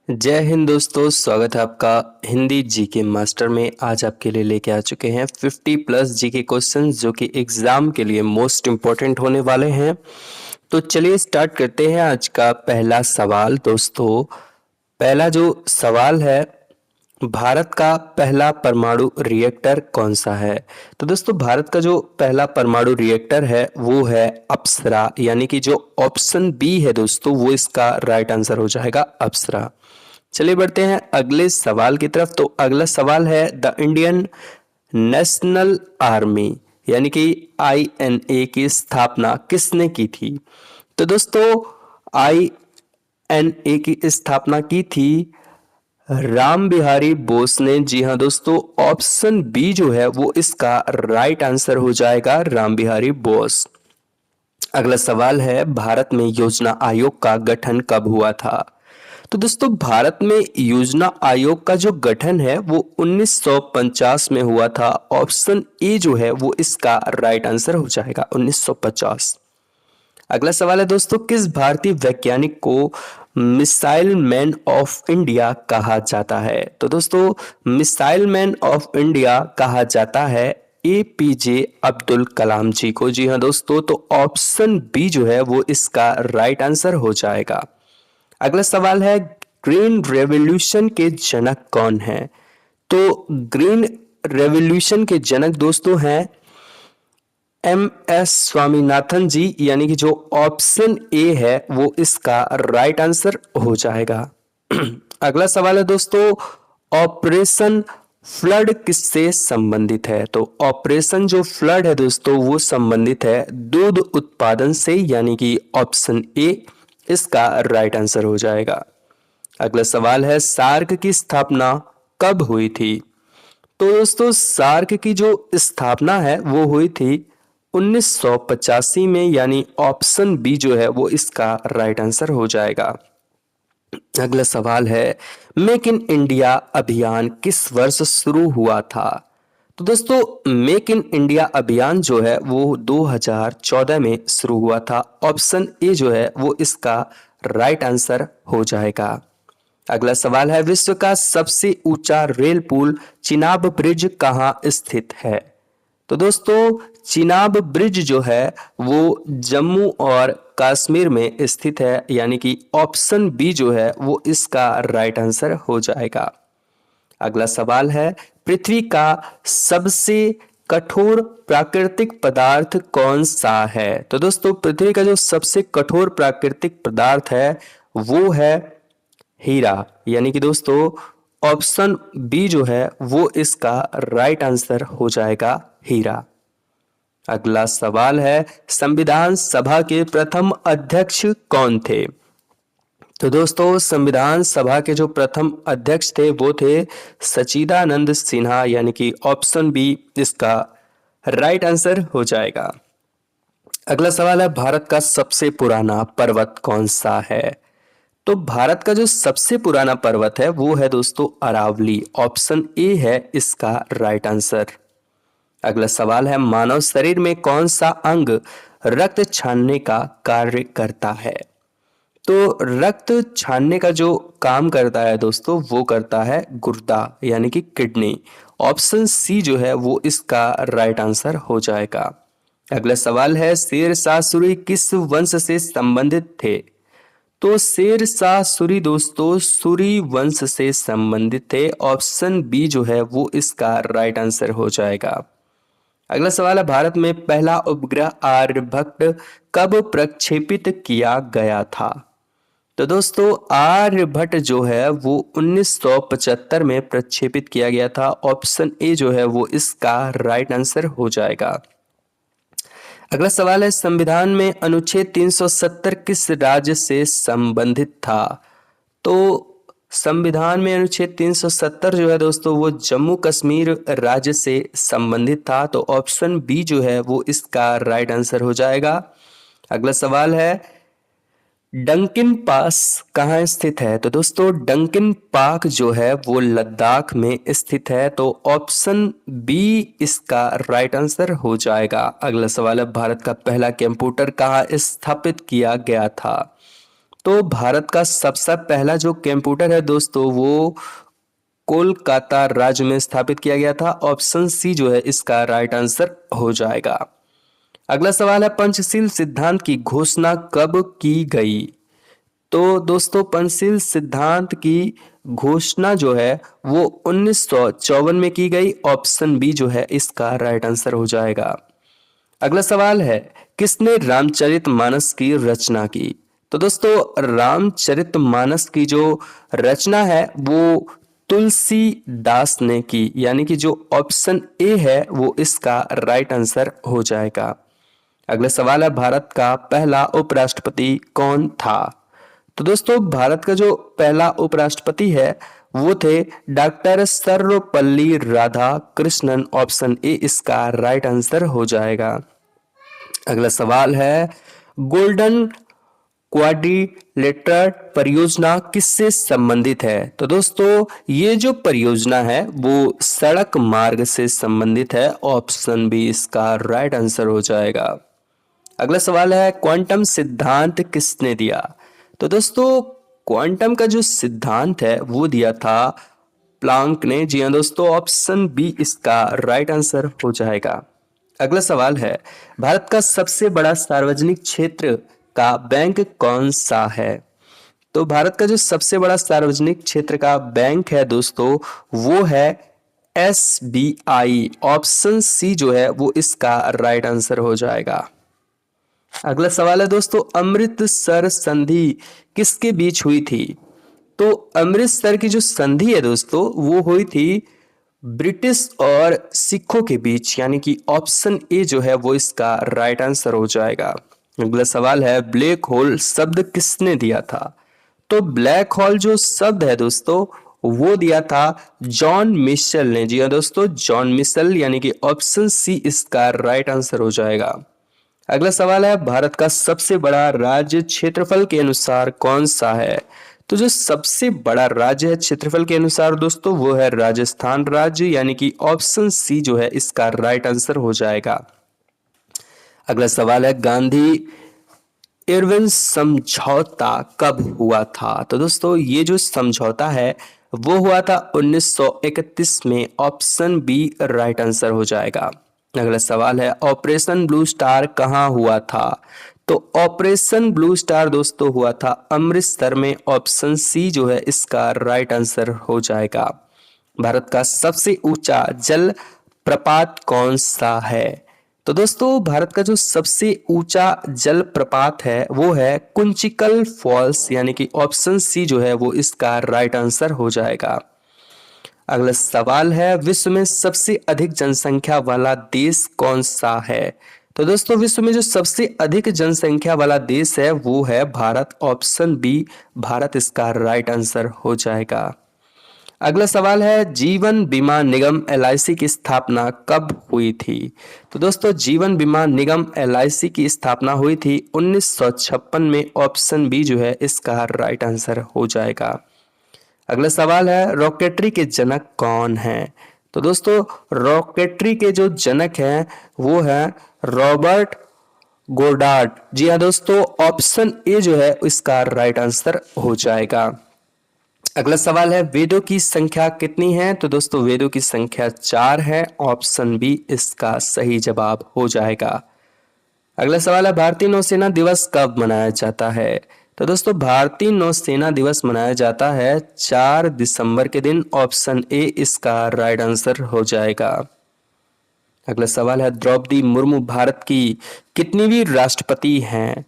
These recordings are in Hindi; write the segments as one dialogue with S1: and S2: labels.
S1: जय हिंद दोस्तों, स्वागत है आपका हिंदी जीके मास्टर में। आज आपके लिए लेके आ चुके हैं 50 प्लस जीके क्वेश्चंस जो कि एग्जाम के लिए मोस्ट इम्पोर्टेंट होने वाले हैं। तो चलिए स्टार्ट करते हैं आज का पहला सवाल। दोस्तों, पहला जो सवाल है, भारत का पहला परमाणु रिएक्टर कौन सा है? तो दोस्तों, भारत का जो पहला परमाणु रिएक्टर है वो है अप्सरा, यानी कि जो ऑप्शन बी है दोस्तों वो इसका राइट आंसर हो जाएगा, अप्सरा। चलिए बढ़ते हैं अगले सवाल की तरफ। तो अगला सवाल है, द इंडियन नेशनल आर्मी यानी कि आईएनए की स्थापना किसने की थी? तो दोस्तों, आईएनए की स्थापना की थी राम बिहारी बोस ने। जी हाँ दोस्तों, ऑप्शन बी जो है वो इसका राइट आंसर हो जाएगा, राम बिहारी बोस। अगला सवाल है, भारत में योजना आयोग का गठन कब हुआ था? तो दोस्तों, भारत में योजना आयोग का जो गठन है वो 1950 में हुआ था। ऑप्शन ए जो है वो इसका राइट आंसर हो जाएगा, 1950। अगला सवाल है दोस्तों, किस भारतीय वैज्ञानिक को मिसाइल मैन ऑफ इंडिया कहा जाता है? तो दोस्तों, मिसाइल मैन ऑफ इंडिया कहा जाता है एपीजे अब्दुल कलाम जी को। जी हाँ दोस्तों, तो ऑप्शन बी जो है वो इसका राइट आंसर हो जाएगा। अगला सवाल है, ग्रीन रेवोल्यूशन के जनक कौन है? तो ग्रीन रेवोल्यूशन के जनक दोस्तों हैं एम एस स्वामीनाथन जी, यानी कि जो ऑप्शन ए है वो इसका राइट आंसर हो जाएगा। अगला सवाल है दोस्तों, ऑपरेशन फ्लड किससे संबंधित है? तो ऑपरेशन जो फ्लड है दोस्तों वो संबंधित है दूध उत्पादन से, यानी कि ऑप्शन ए इसका राइट आंसर हो जाएगा। अगला सवाल है, सार्क की स्थापना कब हुई थी? तो दोस्तों, सार्क की जो स्थापना है वो हुई थी 1985 में, यानी ऑप्शन बी जो है वो इसका राइट आंसर हो जाएगा। अगला सवाल है, मेक इन इंडिया अभियान किस वर्ष शुरू हुआ था? तो दोस्तों, मेक इन इंडिया अभियान जो है वो 2014 में शुरू हुआ था। ऑप्शन ए जो है वो इसका राइट आंसर हो जाएगा। अगला सवाल है, विश्व का सबसे ऊंचा रेल पुल चिनाब ब्रिज कहाँ स्थित है? तो दोस्तों, चिनाब ब्रिज जो है वो जम्मू और कश्मीर में स्थित है, यानी कि ऑप्शन बी जो है वो इसका राइट आंसर हो जाएगा। अगला सवाल है, पृथ्वी का सबसे कठोर प्राकृतिक पदार्थ कौन सा है? तो दोस्तों, पृथ्वी का जो सबसे कठोर प्राकृतिक पदार्थ है वो है हीरा, यानी कि दोस्तों ऑप्शन बी जो है वो इसका राइट आंसर हो जाएगा, हीरा। अगला सवाल है, संविधान सभा के प्रथम अध्यक्ष कौन थे? तो दोस्तों, संविधान सभा के जो प्रथम अध्यक्ष थे वो थे सच्चिदानंद सिन्हा, यानी कि ऑप्शन बी इसका राइट आंसर हो जाएगा। अगला सवाल है, भारत का सबसे पुराना पर्वत कौन सा है? तो भारत का जो सबसे पुराना पर्वत है वो है दोस्तों अरावली। ऑप्शन ए है इसका राइट आंसर। अगला सवाल है, मानव शरीर में कौन सा अंग रक्त छानने का कार्य करता है? तो रक्त छानने का जो काम करता है दोस्तों वो करता है गुर्दा, यानी कि किडनी। ऑप्शन सी जो है वो इसका राइट आंसर हो जाएगा। अगला सवाल है, शेर शाह सूरी किस वंश से संबंधित थे? तो शेर शाह सूरी दोस्तों सूरी वंश से संबंधित थे। ऑप्शन बी जो है वो इसका राइट आंसर हो जाएगा। अगला सवाल है, भारत में पहला उपग्रह आर्यभट्ट कब प्रक्षेपित किया गया था? तो दोस्तों, आर्यभट्ट जो है वो 1975 में प्रक्षेपित किया गया था। ऑप्शन ए जो है वो इसका राइट आंसर हो जाएगा। अगला सवाल है, संविधान में अनुच्छेद 370 किस राज्य से संबंधित था? तो संविधान में अनुच्छेद 370 जो है दोस्तों वो जम्मू कश्मीर राज्य से संबंधित था। तो ऑप्शन बी जो है वो इसका राइट आंसर हो जाएगा। अगला सवाल है, डंकिन पास कहाँ स्थित है? तो दोस्तों, डंकिन पार्क जो है वो लद्दाख में स्थित है। तो ऑप्शन बी इसका राइट आंसर हो जाएगा। अगला सवाल है, भारत का पहला कंप्यूटर कहाँ स्थापित किया गया था? तो भारत का सबसे पहला जो कंप्यूटर है दोस्तों वो कोलकाता राज्य में स्थापित किया गया था। ऑप्शन सी जो है इसका राइट आंसर हो जाएगा। अगला सवाल है पंचशील सिद्धांत की घोषणा कब की गई? तो दोस्तों पंचशील सिद्धांत की घोषणा जो है वो 1954 में की गई। ऑप्शन बी जो है इसका राइट आंसर हो जाएगा। अगला सवाल है किसने रामचरितमानस की रचना की? तो दोस्तों रामचरितमानस की जो रचना है वो तुलसीदास ने की, यानी कि जो ऑप्शन ए है वो इसका राइट आंसर हो जाएगा। अगला सवाल है भारत का पहला उपराष्ट्रपति कौन था? तो दोस्तों भारत का जो पहला उपराष्ट्रपति है वो थे doctor Sarvepalli Radhakrishnan. Option A इसका राइट आंसर हो जाएगा। अगला सवाल है गोल्डन क्वाड्रिलेटरल परियोजना किससे संबंधित है? तो दोस्तों ये जो परियोजना है वो सड़क मार्ग से संबंधित है। ऑप्शन बी इसका राइट आंसर हो जाएगा। अगला सवाल है क्वांटम सिद्धांत किसने दिया? तो दोस्तों क्वांटम का जो सिद्धांत है वो दिया था प्लांक ने। जी हाँ दोस्तों, ऑप्शन बी इसका राइट आंसर हो जाएगा। अगला सवाल है भारत का सबसे बड़ा सार्वजनिक क्षेत्र का बैंक कौन सा है? तो भारत का जो सबसे बड़ा सार्वजनिक क्षेत्र का बैंक है दोस्तों वो है SBI। ऑप्शन सी जो है वो इसका राइट आंसर हो जाएगा। अगला सवाल है दोस्तों अमृतसर संधि किसके बीच हुई थी? तो अमृतसर की जो संधि है दोस्तों वो हुई थी ब्रिटिश और सिखों के बीच, यानी कि ऑप्शन ए जो है वो इसका राइट आंसर हो जाएगा। अगला सवाल है ब्लैक होल शब्द किसने दिया था? तो ब्लैक होल जो शब्द है दोस्तों वो दिया था जॉन मिशेल ने। जी हाँ दोस्तों, जॉन मिशेल, यानी कि ऑप्शन सी इसका राइट आंसर हो जाएगा। अगला सवाल है भारत का सबसे बड़ा राज्य क्षेत्रफल के अनुसार कौन सा है? तो जो सबसे बड़ा राज्य है क्षेत्रफल के अनुसार दोस्तों वो है राजस्थान राज्य, यानी कि ऑप्शन सी जो है इसका राइट आंसर हो जाएगा। अगला सवाल है गांधी इरविन समझौता कब हुआ था? तो दोस्तों ये जो समझौता है वो हुआ था 1931 में। ऑप्शन बी राइट आंसर हो जाएगा। अगला सवाल है ऑपरेशन ब्लू स्टार कहाँ हुआ था? तो ऑपरेशन ब्लू स्टार दोस्तों हुआ था अमृतसर में। ऑप्शन सी जो है इसका राइट आंसर हो जाएगा। भारत का सबसे ऊंचा जल प्रपात कौन सा है? तो दोस्तों भारत का जो सबसे ऊंचा जल प्रपात है वो है कुंचिकल फॉल्स, यानी कि ऑप्शन सी जो है वो इसका राइट आंसर हो जाएगा। अगला सवाल है विश्व में सबसे अधिक जनसंख्या वाला देश कौन सा है? तो दोस्तों विश्व में जो सबसे अधिक जनसंख्या वाला देश है वो है भारत। ऑप्शन बी भारत इसका राइट आंसर हो जाएगा। अगला सवाल है जीवन बीमा निगम LIC की स्थापना कब हुई थी? तो दोस्तों जीवन बीमा निगम LIC की स्थापना हुई थी 1956 में। ऑप्शन बी जो है इसका राइट आंसर हो जाएगा। अगला सवाल है रॉकेटरी के जनक कौन है? तो दोस्तों रॉकेटरी के जो जनक हैं वो है रॉबर्ट गोडार्ड। जी हाँ दोस्तों, ऑप्शन ए जो है इसका राइट आंसर हो जाएगा। अगला सवाल है वेदों की संख्या कितनी है? तो दोस्तों वेदों की संख्या 4 है। ऑप्शन बी इसका सही जवाब हो जाएगा। अगला सवाल है भारतीय नौसेना दिवस कब मनाया जाता है? तो दोस्तों भारतीय नौसेना दिवस मनाया जाता है 4 दिसंबर के दिन। ऑप्शन ए इसका राइट आंसर हो जाएगा। अगला सवाल है द्रौपदी मुर्मू भारत की कितनीवीं राष्ट्रपति हैं?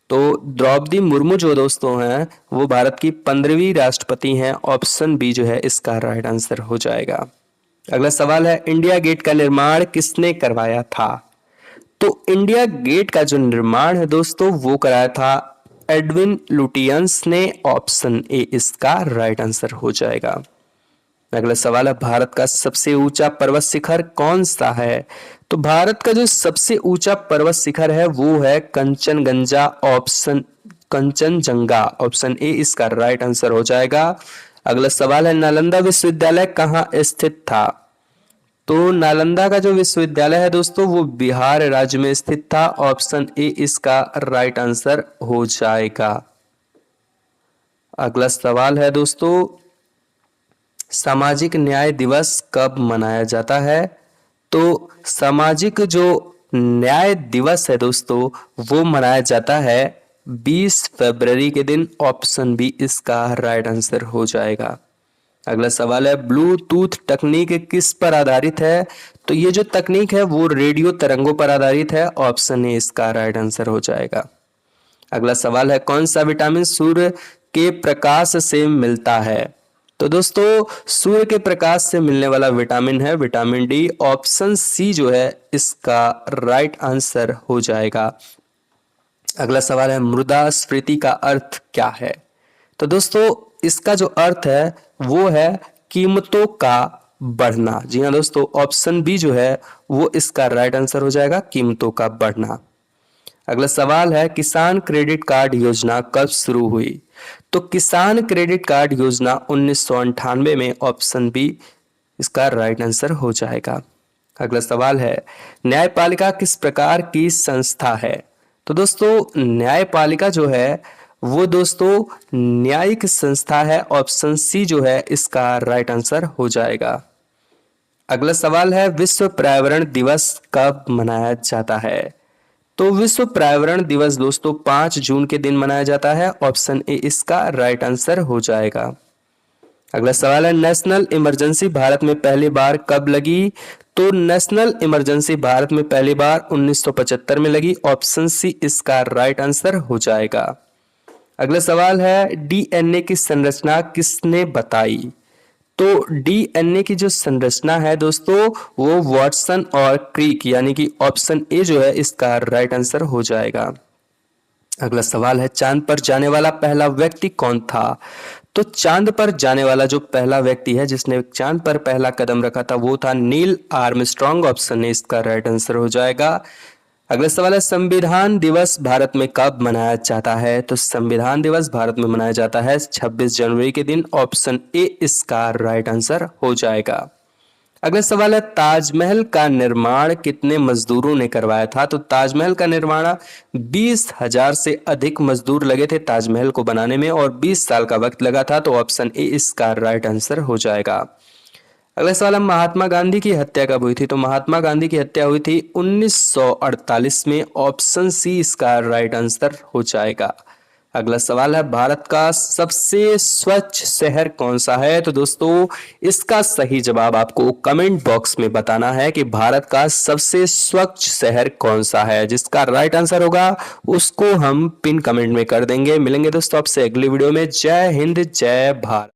S1: तो द्रौपदी मुर्मू जो दोस्तों हैं वो भारत की 15वीं राष्ट्रपति हैं। ऑप्शन बी जो है इसका राइट आंसर हो जाएगा। अगला सवाल है इंडिया गेट का निर्माण किसने करवाया था? तो इंडिया गेट का जो निर्माण है दोस्तों वो कराया था एडविन लुटियंस ने। ऑप्शन ए इसका राइट आंसर हो जाएगा। अगला सवाल है भारत का सबसे ऊंचा पर्वत शिखर कौन सा है? तो भारत का जो सबसे ऊंचा पर्वत शिखर है वो है कंचनजंगा। कंचनजंगा, ऑप्शन ए इसका राइट आंसर हो जाएगा। अगला सवाल है नालंदा विश्वविद्यालय कहाँ स्थित था? तो नालंदा का जो विश्वविद्यालय है दोस्तों वो बिहार राज्य में स्थित था। ऑप्शन ए इसका राइट आंसर हो जाएगा। अगला सवाल है दोस्तों, सामाजिक न्याय दिवस कब मनाया जाता है? तो सामाजिक जो न्याय दिवस है दोस्तों, वो मनाया जाता है 20 फरवरी के दिन। ऑप्शन बी इसका राइट आंसर हो जाएगा। अगला सवाल है, ब्लूटूथ तकनीक किस पर आधारित है? तो ये जो तकनीक है वो रेडियो तरंगों पर आधारित है। ऑप्शन ए इसका राइट आंसर हो जाएगा। अगला सवाल है, कौन सा विटामिन सूर्य के प्रकाश से मिलता है? तो दोस्तों सूर्य के प्रकाश से मिलने वाला विटामिन है विटामिन डी। ऑप्शन सी जो है इसका राइट आंसर हो जाएगा। अगला सवाल है, मुद्रास्फीति का अर्थ क्या है? तो दोस्तों इसका जो अर्थ है वो है कीमतों का बढ़ना। जी हाँ दोस्तों, ऑप्शन बी जो है वो इसका राइट आंसर हो जाएगा, कीमतों का बढ़ना। अगला सवाल है, किसान क्रेडिट कार्ड योजना कब शुरू हुई? तो किसान क्रेडिट कार्ड योजना 1998 में। ऑप्शन बी इसका राइट आंसर हो जाएगा। अगला सवाल है, न्यायपालिका किस प्रकार की संस्था है? तो दोस्तों न्यायपालिका जो है वो दोस्तों न्यायिक संस्था है। ऑप्शन सी जो है इसका राइट आंसर हो जाएगा। अगला सवाल है, विश्व पर्यावरण दिवस कब मनाया जाता है? तो विश्व पर्यावरण दिवस दोस्तों 5 जून के दिन मनाया जाता है। ऑप्शन ए इसका राइट आंसर हो जाएगा। अगला सवाल है, नेशनल इमरजेंसी भारत में पहली बार कब लगी? तो नेशनल इमरजेंसी भारत में पहली बार 1975 में लगी। ऑप्शन सी इसका राइट आंसर हो जाएगा। अगला सवाल है, डीएनए की संरचना किसने बताई? तो डीएनए की जो संरचना है दोस्तों वो वॉटसन और क्रिक, यानी कि ऑप्शन ए जो है इसका राइट आंसर हो जाएगा। अगला सवाल है, चांद पर जाने वाला पहला व्यक्ति कौन था? तो चांद पर जाने वाला जो पहला व्यक्ति है जिसने चांद पर पहला कदम रखा था वो था नील आर्मस्ट्रांग। ऑप्शन ए इसका राइट आंसर हो जाएगा। अगला सवाल है, संविधान दिवस भारत में कब मनाया जाता है? तो संविधान दिवस भारत में मनाया जाता है 26 जनवरी के दिन। ऑप्शन ए इसका राइट आंसर हो जाएगा। अगला सवाल है, ताजमहल का निर्माण कितने मजदूरों ने करवाया था? तो ताजमहल का निर्माण 20,000 से अधिक मजदूर लगे थे ताजमहल को बनाने में और 20 साल का वक्त लगा था। तो ऑप्शन ए इसका राइट आंसर हो जाएगा। अगला सवाल है, महात्मा गांधी की हत्या कब हुई थी? तो महात्मा गांधी की हत्या हुई थी 1948 में। ऑप्शन सी इसका राइट आंसर हो जाएगा। अगला सवाल है, भारत का सबसे स्वच्छ शहर कौन सा है? तो दोस्तों इसका सही जवाब आपको कमेंट बॉक्स में बताना है कि भारत का सबसे स्वच्छ शहर कौन सा है। जिसका राइट आंसर होगा उसको हम पिन कमेंट में कर देंगे। मिलेंगे दोस्तों आपसे अगली वीडियो में। जय हिंद, जय भारत।